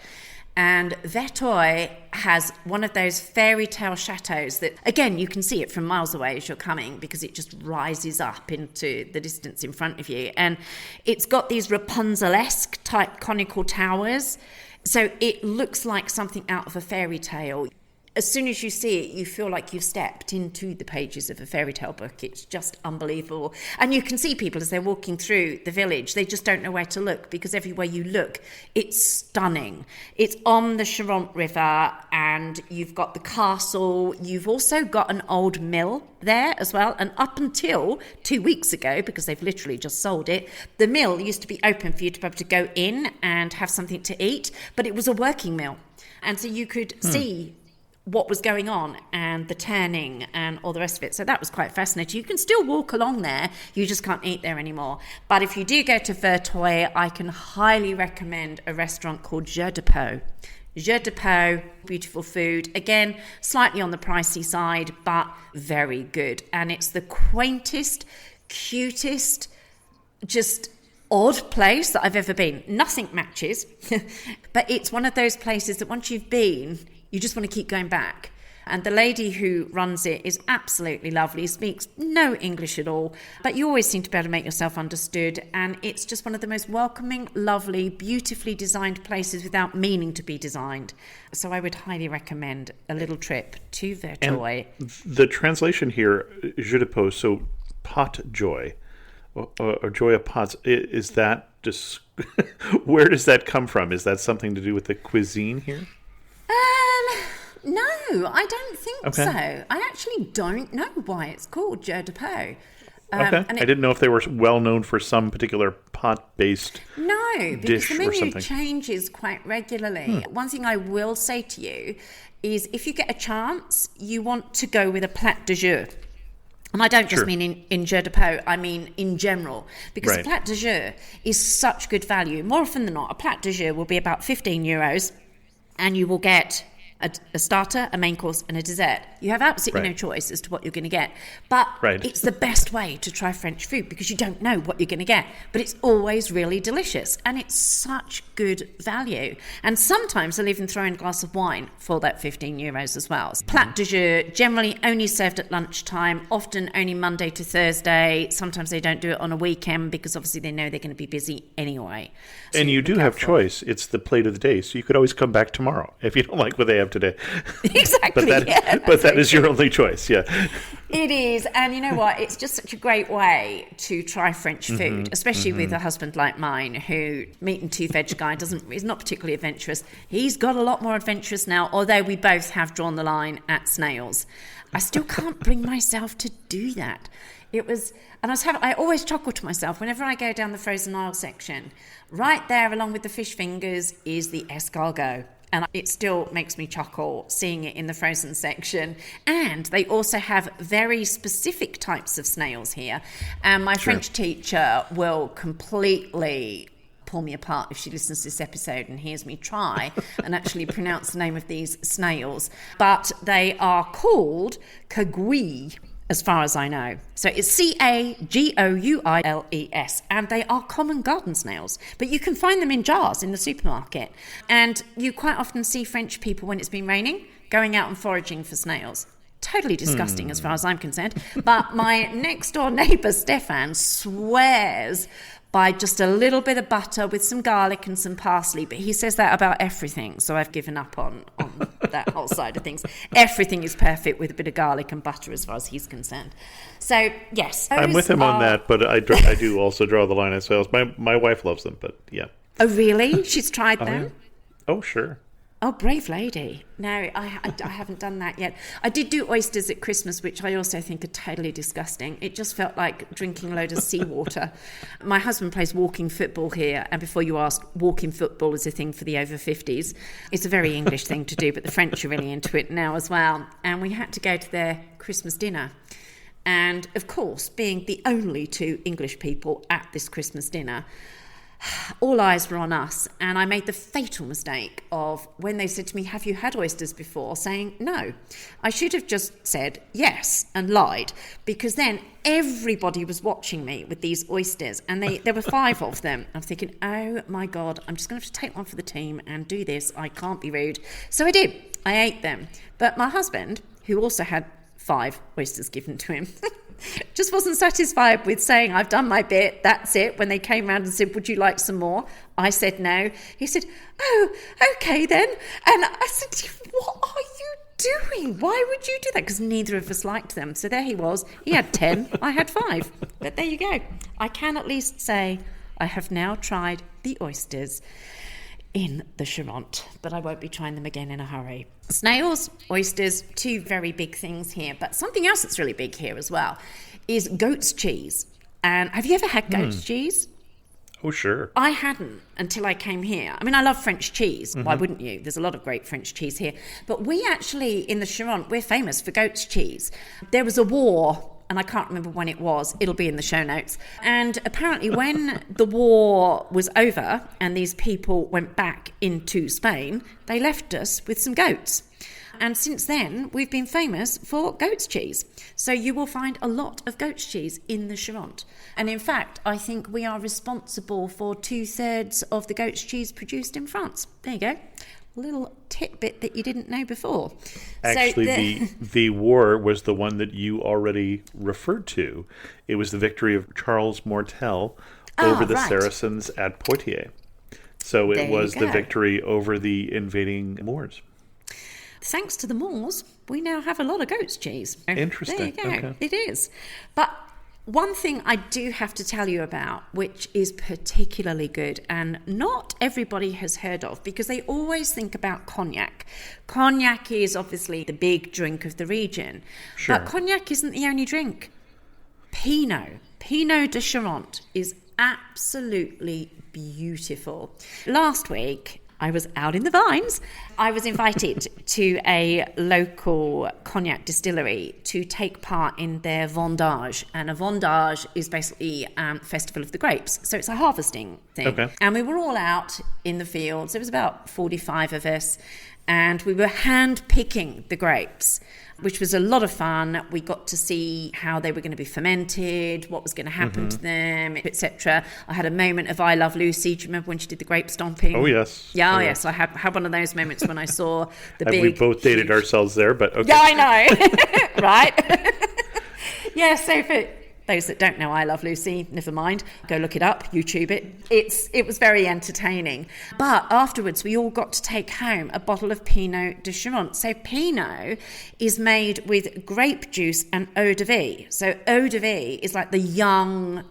And Verteuil has one of those fairy tale chateaux that, again, you can see it from miles away as you're coming because it just rises up into the distance in front of you. And it's got these Rapunzel-esque type conical towers. So it looks like something out of a fairy tale. As soon as you see it, you feel like you've stepped into the pages of a fairy tale book. It's just unbelievable. And you can see people as they're walking through the village. They just don't know where to look because everywhere you look, it's stunning. It's on the Charente River and you've got the castle. You've also got an old mill there as well. And up until 2 weeks ago, because they've literally just sold it, the mill used to be open for you to be able to go in and have something to eat. But it was a working mill. And so you could see what was going on and the turning and all the rest of it. So that was quite fascinating. You can still walk along there, you just can't eat there anymore. But if you do go to Verteuil, I can highly recommend a restaurant called Jeu de Pau. Jeu de Pau, beautiful food. Again, slightly on the pricey side, but very good. And it's the quaintest, cutest, just odd place that I've ever been. Nothing matches, but it's one of those places that once you've been, you just want to keep going back. And the lady who runs it is absolutely lovely, speaks no English at all, but you always seem to be able to make yourself understood. And it's just one of the most welcoming, lovely, beautifully designed places without meaning to be designed. So I would highly recommend a little trip to Verteuil. And the translation here, jeu de pau, so pot joy, or joy of pots, is that just, where does that come from? Is that something to do with the cuisine here? No, I don't think so. I actually don't know why it's called Jeu de Pau. I didn't know if they were well known for some particular pot-based because dish the or menu something. changes quite regularly. One thing I will say to you is if you get a chance, you want to go with a plat de jeu. And I don't just mean in Jeu de Pau, I mean in general. Because a plat de jeu is such good value. More often than not, a plat de jeu will be about €15 and you will get a starter, a main course, and a dessert. You have absolutely no choice as to what you're going to get. But it's the best way to try French food because you don't know what you're going to get. But it's always really delicious. And it's such good value. And sometimes they'll even throw in a glass of wine for that €15 as well. Plat de jeu, generally only served at lunchtime, often only Monday to Thursday. Sometimes they don't do it on a weekend because obviously they know they're going to be busy anyway. So and you do have choice. It's the plate of the day. So you could always come back tomorrow if you don't like what they have today. Exactly. but that is your only choice. Yeah. It is. And you know what? It's just such a great way to try French food, especially with a husband like mine who, meat and two veg guy, is not particularly adventurous. He's got a lot more adventurous now, although we both have drawn the line at snails. I still can't bring myself to do that. I always chuckle to myself whenever I go down the frozen aisle section. Right there, along with the fish fingers, is the escargot. And it still makes me chuckle seeing it in the frozen section. And they also have very specific types of snails here. And my French teacher will completely pull me apart if she listens to this episode and hears me try and actually pronounce the name of these snails. But they are called cognac, as far as I know. So it's Cagouiles, and they are common garden snails, but you can find them in jars in the supermarket. And you quite often see French people, when it's been raining, going out and foraging for snails. Totally disgusting as far as I'm concerned. But my next door neighbour, Stefan, swears by just a little bit of butter with some garlic and some parsley. But he says that about everything, so I've given up on that whole side of things. Everything is perfect with a bit of garlic and butter as far as he's concerned. So, yes. I'm with him on that, but I do also draw the line at snails. My wife loves them, but yeah. Oh, really? She's tried them? Yeah. Oh, sure. Oh, brave lady. No, I haven't done that yet. I did do oysters at Christmas, which I also think are totally disgusting. It just felt like drinking a load of seawater. My husband plays walking football here, and before you ask, walking football is a thing for the over 50s. It's a very English thing to do, but the French are really into it now as well. And we had to go to their Christmas dinner. And, of course, being the only two English people at this Christmas dinner, all eyes were on us, and I made the fatal mistake of, when they said to me, have you had oysters before, saying no. I should have just said yes and lied, because then everybody was watching me with these oysters, and there were 5 of them. I'm thinking, oh my God, I'm just going to have to take one for the team and do this. I can't be rude. So I did. I ate them. But my husband, who also had 5 oysters given to him, just wasn't satisfied with saying, I've done my bit, that's it. When they came round and said, would you like some more? I said no. He said, oh, okay then. And I said, what are you doing? Why would you do that? Because neither of us liked them. So there he was. He had 10, I had 5. But there you go. I can at least say I have now tried the oysters in the Charente, but I won't be trying them again in a hurry. Snails, oysters, 2 very big things here. But something else that's really big here as well is goat's cheese. And have you ever had goat's cheese? Oh, sure. I hadn't until I came here. I mean, I love French cheese. Why wouldn't you? There's a lot of great French cheese here. But we actually, in the Charente, we're famous for goat's cheese. There was a war, and I can't remember when it was. It'll be in the show notes. And apparently when the war was over and these people went back into Spain, they left us with some goats. And since then, we've been famous for goat's cheese. So you will find a lot of goat's cheese in the Charente. And in fact, I think we are responsible for 2/3 of the goat's cheese produced in France. There you go. Little tidbit that you didn't know before. Actually, the war was the one that you already referred to. It was the victory of Charles Martel over the Saracens at Poitiers. So it was the victory over the invading Moors. Thanks to the Moors, we now have a lot of goat's cheese. Interesting. There you go. Okay. It is. But one thing I do have to tell you about, which is particularly good and not everybody has heard of, because they always think about cognac. Cognac is obviously the big drink of the region. Sure. But cognac isn't the only drink. Pinot de Charente is absolutely beautiful. Last week, I was out in the vines. I was invited to a local cognac distillery to take part in their vendage. And a vendage is basically festival of the grapes. So it's a harvesting thing. Okay. And we were all out in the fields. There was about 45 of us. And we were hand picking the grapes, which was a lot of fun. We got to see how they were going to be fermented, what was going to happen to them, etc. I had a moment of I Love Lucy. Do you remember when she did the grape stomping? Oh, yes. Yeah, yes. I had one of those moments when I saw the big... We both dated ourselves there, but okay. Yeah, I know. Right? Yeah, so for those that don't know I Love Lucy, never mind. Go look it up, YouTube it. It was very entertaining. But afterwards, we all got to take home a bottle of Pinot de Charente. So Pinot is made with grape juice and eau de vie. So eau de vie is like the young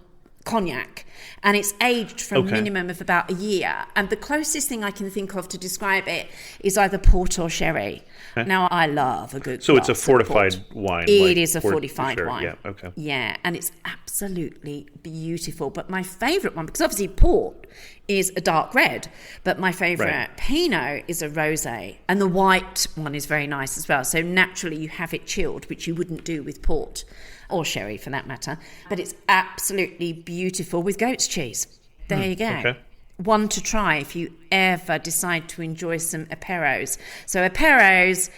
cognac, and it's aged for a minimum of about a year. And the closest thing I can think of to describe it is either port or sherry. Okay. Now, I love a good So it's a glass of fortified port. wine. It is a fortified sure. wine. Yeah, okay. Yeah, and it's absolutely beautiful. But my favourite one, because obviously port is a dark red, but my favourite Pinot is a rosé. And the white one is very nice as well. So naturally you have it chilled, which you wouldn't do with port. Or sherry for that matter. But it's absolutely beautiful with goat's cheese. There you go. Okay. One to try if you ever decide to enjoy some apéros. So apéros,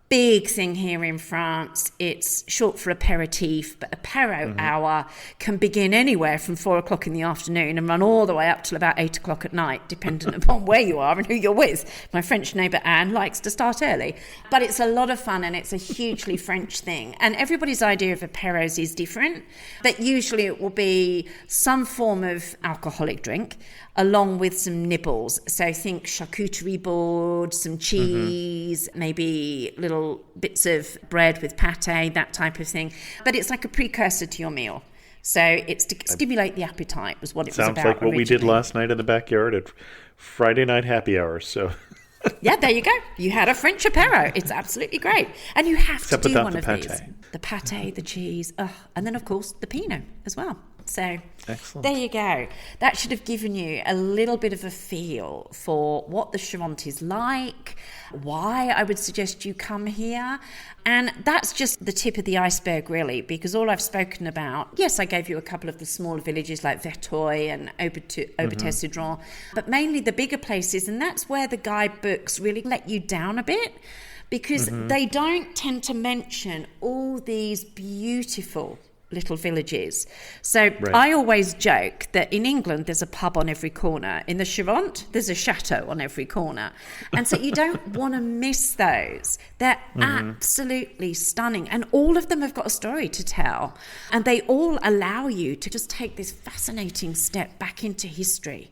big thing here in France. It's short for apéritif, but apéro hour can begin anywhere from 4 o'clock in the afternoon and run all the way up till about 8 o'clock at night, dependent upon where you are and who you're with. My French neighbour Anne likes to start early. But it's a lot of fun and it's a hugely French thing. And everybody's idea of apéros is different, but usually it will be some form of alcoholic drink along with some nibbles. So think charcuterie board, some cheese, maybe little bits of bread with pate, that type of thing. But it's like a precursor to your meal. So it's to stimulate the appetite was what it was about. Sounds like what originally. we did last night in the backyard at Friday night happy hour. So yeah, there you go. You had a French apéro. It's absolutely great. And you have Except to do without one the of pate. these. The pate, the cheese, and then of course the Pinot as well. So Excellent. there you go. That should have given you a little bit of a feel for what the Charente is like, why I would suggest you come here. And that's just the tip of the iceberg, really, because all I've spoken about, yes, I gave you a couple of the smaller villages like Vertoy and Aubertesse-Cedron, but mainly the bigger places. And that's where the guidebooks really let you down a bit, because they don't tend to mention all these beautiful little villages. So I always joke that in England there's a pub on every corner. In the Charente there's a chateau on every corner, and so you don't want to miss those. They're absolutely stunning, and all of them have got a story to tell, and they all allow you to just take this fascinating step back into history.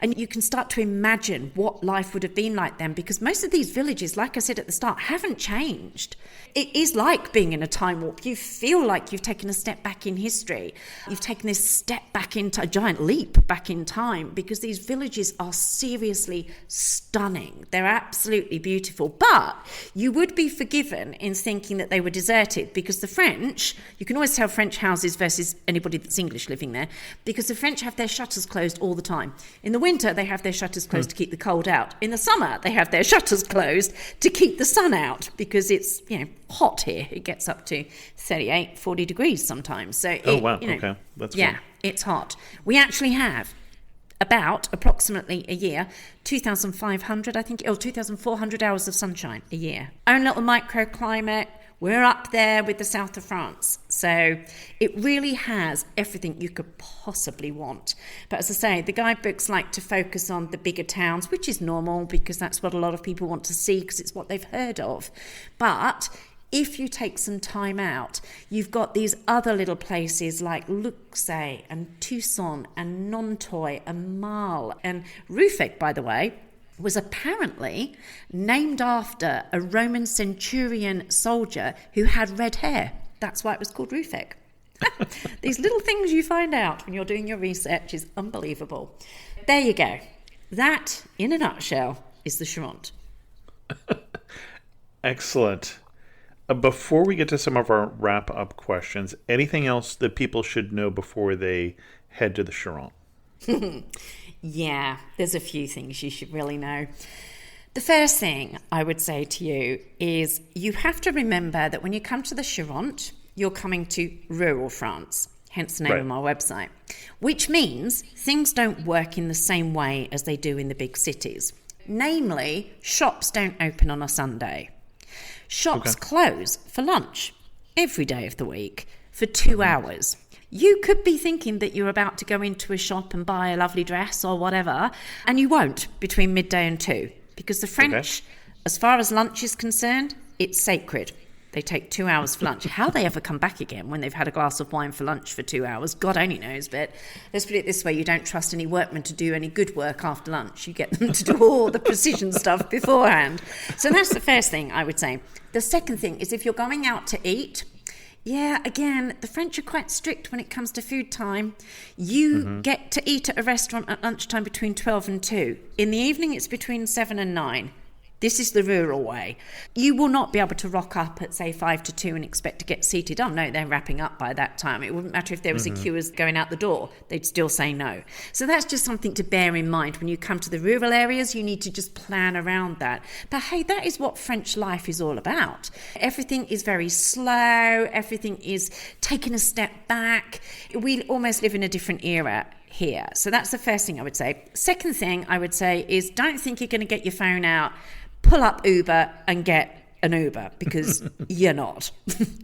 And you can start to imagine what life would have been like then, because most of these villages, like I said at the start, haven't changed. It is like being in a time warp. You feel like you've taken a step back in history. You've taken this step back into a giant leap back in time, because these villages are seriously stunning. They're absolutely beautiful. But you would be forgiven in thinking that they were deserted, because the French, you can always tell French houses versus anybody that's English living there, because the French have their shutters closed all the time. In the winter, they have their shutters closed to keep the cold out. In the summer, they have their shutters closed to keep the sun out, because it's, hot here. It gets up to 38, 40 degrees sometimes. So okay. That's fun. It's hot. We actually have approximately a year, 2,500, I think, or 2,400 hours of sunshine a year. Own little microclimate. We're up there with the south of France. So it really has everything you could possibly want. But as I say, the guidebooks like to focus on the bigger towns, which is normal, because that's what a lot of people want to see, because it's what they've heard of. But if you take some time out, you've got these other little places like Luxeuil and Tusson and Nanteuil and Marle and Ruffec, by the way, was apparently named after a Roman centurion soldier who had red hair. That's why it was called Ruffec. These little things you find out when you're doing your research is unbelievable. There you go. That, in a nutshell, is the Charente. Excellent. Before we get to some of our wrap-up questions, anything else that people should know before they head to the Charente? Yeah, there's a few things you should really know. The first thing I would say to you is you have to remember that when you come to the Charente, you're coming to rural France, hence the name of my website, which means things don't work in the same way as they do in the big cities. Namely, shops don't open on a Sunday. Shops close for lunch every day of the week for 2 hours. You could be thinking that you're about to go into a shop and buy a lovely dress or whatever, and you won't between midday and 2, because the French, as far as lunch is concerned, it's sacred. They take 2 hours for lunch. How they ever come back again when they've had a glass of wine for lunch for 2 hours, God only knows. But let's put it this way, you don't trust any workmen to do any good work after lunch. You get them to do all the precision stuff beforehand. So that's the first thing I would say. The second thing is, if you're going out to eat, again, the French are quite strict when it comes to food time. You get to eat at a restaurant at lunchtime between 12 and 2. In the evening, it's between 7 and 9. This is the rural way. You will not be able to rock up at, say, 5 to 2 and expect to get seated. Oh, no, they're wrapping up by that time. It wouldn't matter if there was a queue going out the door. They'd still say no. So that's just something to bear in mind. When you come to the rural areas, you need to just plan around that. But, hey, that is what French life is all about. Everything is very slow. Everything is taking a step back. We almost live in a different era here. So that's the first thing I would say. Second thing I would say is, don't think you're going to get your phone out, pull up Uber and get an Uber, because you're not.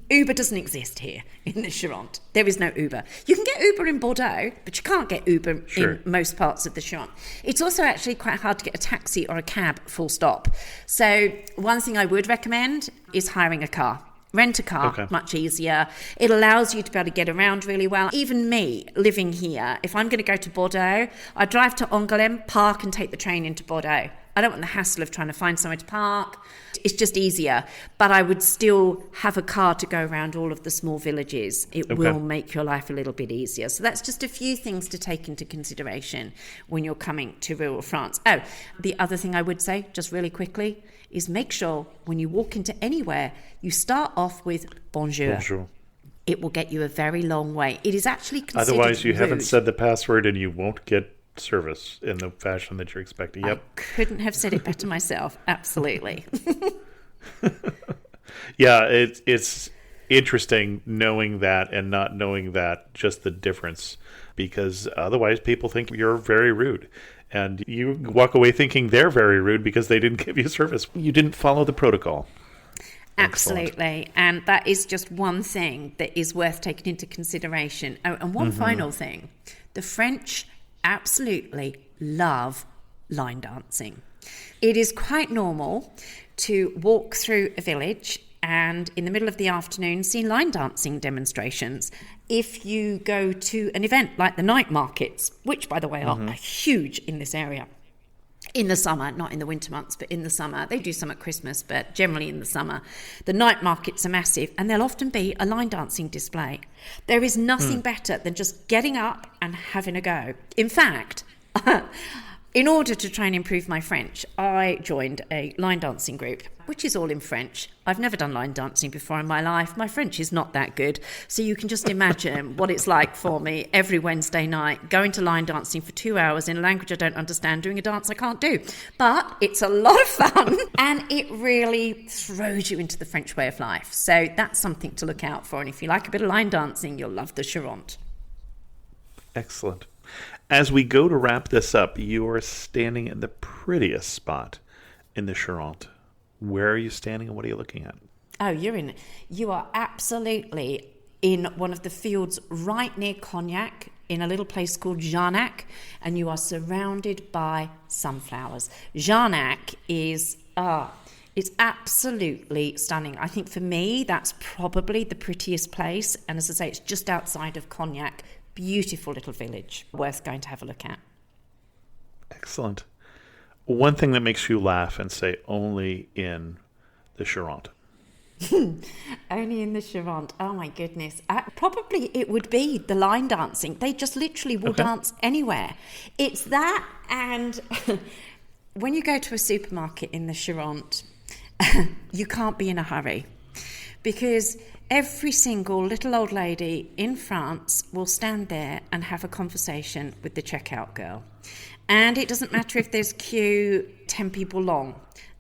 Uber doesn't exist here in the Charente. There is no Uber. You can get Uber in Bordeaux, but you can't get Uber in most parts of the Charente. It's also actually quite hard to get a taxi or a cab, full stop. So one thing I would recommend is hiring a car. Rent a car, much easier. It allows you to be able to get around really well. Even me, living here, if I'm going to go to Bordeaux, I drive to Angoulême, park and take the train into Bordeaux. I don't want the hassle of trying to find somewhere to park. It's just easier. But I would still have a car to go around all of the small villages. It will make your life a little bit easier. So that's just a few things to take into consideration when you're coming to rural France. Oh, the other thing I would say, just really quickly, is make sure when you walk into anywhere, you start off with bonjour. it will get you a very long way. It is actually considered Otherwise, you rude. haven't said the password and you won't get service in the fashion that you're expecting. Yep. I couldn't have said it better myself. Absolutely. Yeah, it's interesting knowing that and not knowing that, just the difference, because otherwise people think you're very rude. And you walk away thinking they're very rude because they didn't give you service. You didn't follow the protocol. Absolutely. And that is just one thing that is worth taking into consideration. Oh, and one final thing. The French absolutely love line dancing. It is quite normal to walk through a village and in the middle of the afternoon see line dancing demonstrations. If you go to an event like the night markets, which by the way are huge in this area, in the summer, not in the winter months, but in the summer. They do some at Christmas, but generally in the summer. The night markets are massive, and there'll often be a line dancing display. There is nothing better than just getting up and having a go. In fact, in order to try and improve my French, I joined a line dancing group, which is all in French. I've never done line dancing before in my life. My French is not that good. So you can just imagine what it's like for me every Wednesday night, going to line dancing for 2 hours in a language I don't understand, doing a dance I can't do. But it's a lot of fun and it really throws you into the French way of life. So that's something to look out for. And if you like a bit of line dancing, you'll love the Charente. Excellent. As we go to wrap this up, you are standing in the prettiest spot in the Charente. Where are you standing and what are you looking at? Oh, you are absolutely in one of the fields right near Cognac in a little place called Charente, and you are surrounded by sunflowers. Charente is, it's absolutely stunning. I think for me, that's probably the prettiest place. And as I say, it's just outside of Cognac. Beautiful little village, worth going to have a look at. Excellent. One thing that makes you laugh and say only in the Charente. Only in the Charente. Oh my goodness. Probably it would be the line dancing. They just literally will dance anywhere. It's that, and when you go to a supermarket in the Charente, you can't be in a hurry, because every single little old lady in France will stand there and have a conversation with the checkout girl. And it doesn't matter if there's queue 10 people long.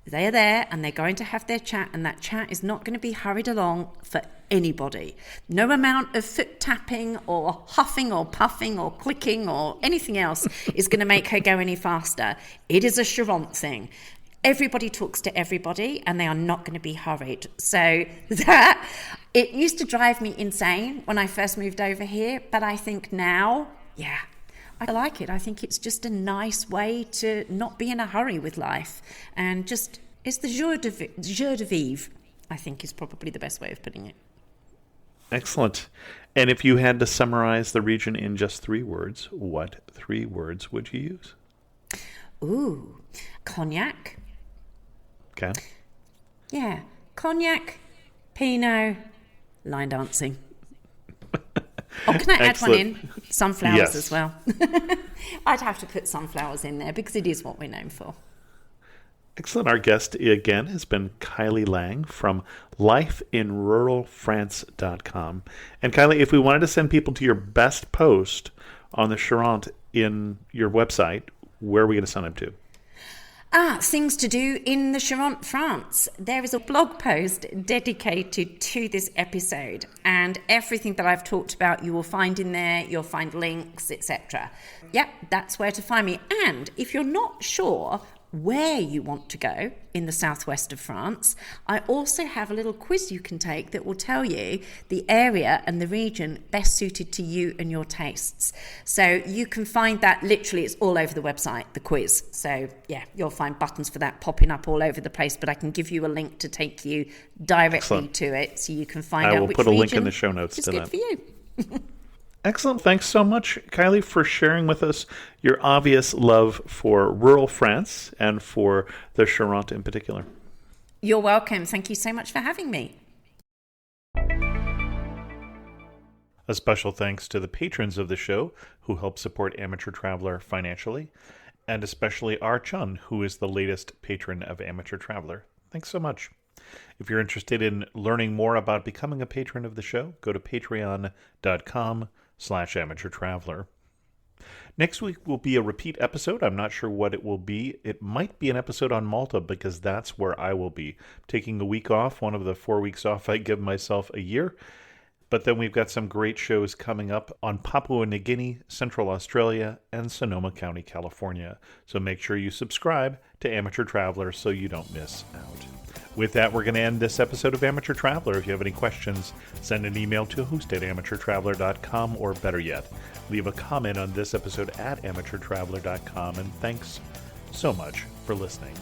They are there and they're going to have their chat, and that chat is not going to be hurried along for anybody. No amount of foot tapping or huffing or puffing or clicking or anything else is going to make her go any faster. It is a Charente thing. Everybody talks to everybody and they are not going to be hurried. So that, it used to drive me insane when I first moved over here, but I think now, yeah, I like it. I think it's just a nice way to not be in a hurry with life, and just, it's the jour de vivre, I think, is probably the best way of putting it. Excellent. And if you had to summarize the region in just 3 words, what 3 words would you use? Ooh, cognac. Okay. Yeah, cognac, Pinot, line dancing. Oh, can I add one in? Sunflowers Yes. as well. I'd have to put sunflowers in there because it is what we're known for. Excellent. Our guest again has been Kylie Lang from lifeinruralfrance.com. And Kylie, if we wanted to send people to your best post on the Charente in your website, where are we going to send them to? Things to do in the Charente, France. There is a blog post dedicated to this episode, and everything that I've talked about you will find in there. You'll find links, etc. Yep, that's where to find me. And if you're not sure where you want to go in the southwest of France, I also have a little quiz you can take that will tell you the area and the region best suited to you and your tastes. So you can find that, literally it's all over the website, the quiz. So yeah, you'll find buttons for that popping up all over the place, but I can give you a link to take you directly Excellent. To it, so you can find I out will which put a link region in the show notes is to good that. for you. Excellent. Thanks so much, Kylie, for sharing with us your obvious love for rural France and for the Charente in particular. You're welcome. Thank you so much for having me. A special thanks to the patrons of the show who help support Amateur Traveler financially, and especially R. Chun, who is the latest patron of Amateur Traveler. Thanks so much. If you're interested in learning more about becoming a patron of the show, go to patreon.com/amateurtraveler. Next week will be a repeat episode. I'm not sure what it will be. It might be an episode on Malta because that's where I will be. Taking a week off, one of the 4 weeks off I give myself a year. But then we've got some great shows coming up on Papua New Guinea, Central Australia, and Sonoma County, California. So make sure you subscribe to Amateur Traveler so you don't miss out. With that, we're going to end this episode of Amateur Traveler. If you have any questions, send an email to host@amateurtraveler.com, or better yet, leave a comment on this episode at amateurtraveler.com. And thanks so much for listening.